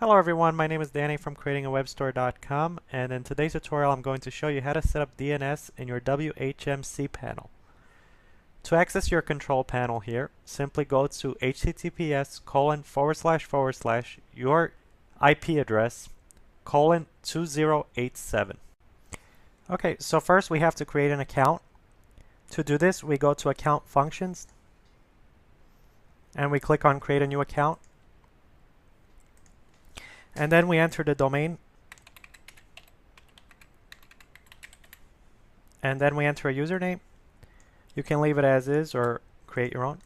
Hello everyone, my name is Danny from creatingawebstore.com, and in today's tutorial I'm going to show you how to set up DNS in your WHM cPanel. To access your control panel here, simply go to https:// your IP address :2087. Okay, so first we have to create an account. To do this, we go to Account Functions and we click on Create a New Account. And then we enter the domain. And then we enter a username. You can leave it as is or create your own.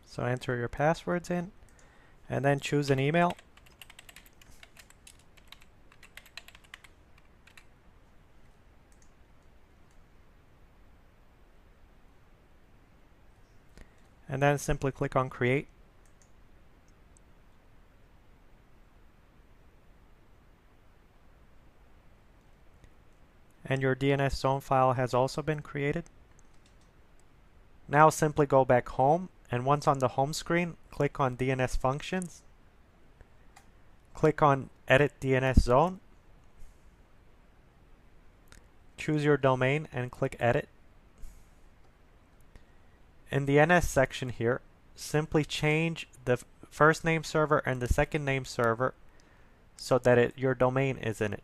So enter your passwords in, and then choose an email. And then simply click on Create. And your DNS zone file has also been created. Now simply go back home, and once on the home screen, click on DNS Functions. Click on Edit DNS Zone. Choose your domain and click Edit. In the NS section here, simply change the first name server and the second name server so that your domain is in it.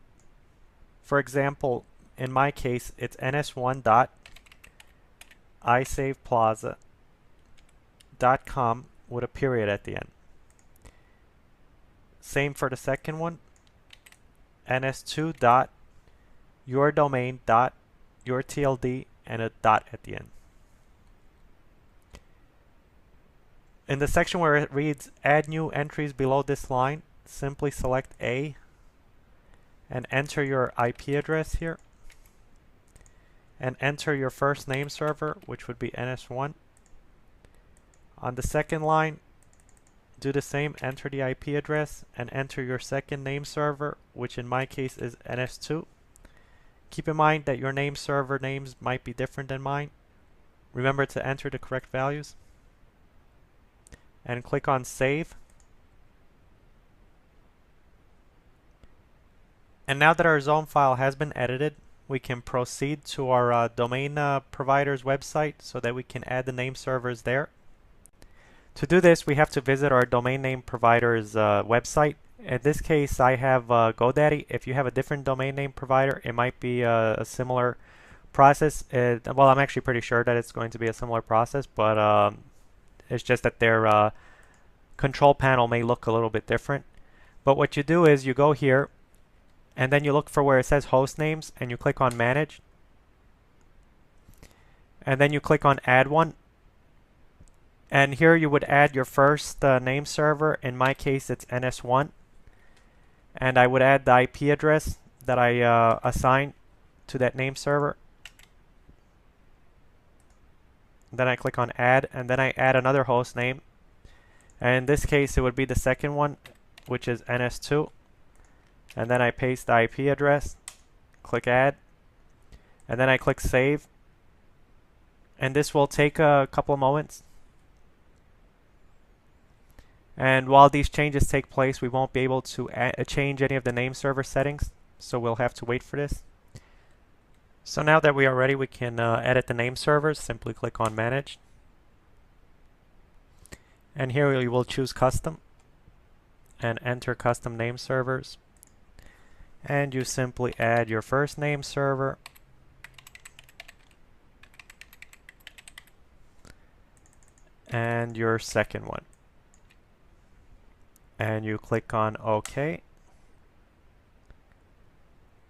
For example, in my case, it's ns1.isaveplaza.com with a period at the end. Same for the second one, ns2.yourdomain.yourtld and a dot at the end. In the section where it reads Add new entries below this line, simply select A and enter your IP address here. And enter your first name server, which would be ns1. On the second line, do the same, enter the IP address and enter your second name server, which in my case is ns2. Keep in mind that your name server names might be different than mine. Remember to enter the correct values. And click on Save. And now that our zone file has been edited, we can proceed to our domain provider's website so that we can add the name servers there. To do this, we have to visit our domain name provider's website. In this case, I have Godaddy. If you have a different domain name provider, it might be a similar process. Well, I'm actually pretty sure that it's going to be a similar process, but it's just that their control panel may look a little bit different. But what you do is you go here, and then you look for where it says host names, and you click on Manage. And then you click on Add One. And here you would add your first name server. In my case, it's ns1. And I would add the IP address that I assigned to that name server. Then I click on Add, and then I add another host name. And in this case, it would be the second one, which is ns2. And then I paste the IP address, click Add, and then I click Save. And this will take a couple of moments. And while these changes take place, we won't be able to change any of the name server settings, so we'll have to wait for this. So now that we are ready, we can edit the name servers. Simply click on Manage. And here you will choose Custom and enter Custom Name Servers. And you simply add your first name server and your second one. And you click on OK.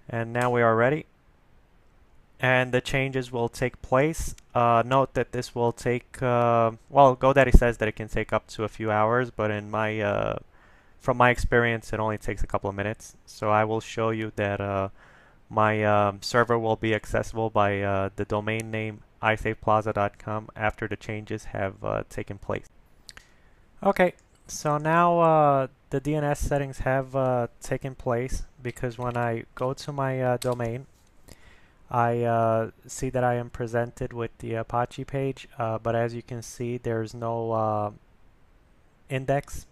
And now we are ready. And the changes will take place. Note that this will take, well, GoDaddy says that it can take up to a few hours, but in my, from my experience, it only takes a couple of minutes. So I will show you that my server will be accessible by the domain name isaveplaza.com after the changes have taken place. Okay, so now the DNS settings have taken place, because when I go to my domain, I see that I am presented with the Apache page, but as you can see, there's no index,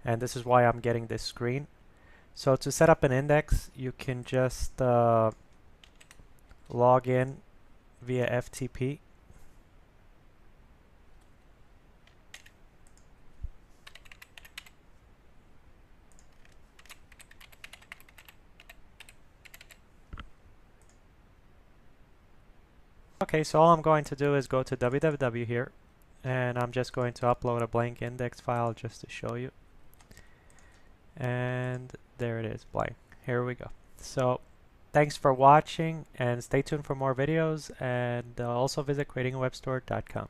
and this is why I'm getting this screen. So to set up an index, you can just log in via FTP. Okay, so all I'm going to do is go to www here, and I'm just going to upload a blank index file just to show you. And there it is, blank. Here we go. So thanks for watching, and stay tuned for more videos, and also visit creatingawebstore.com.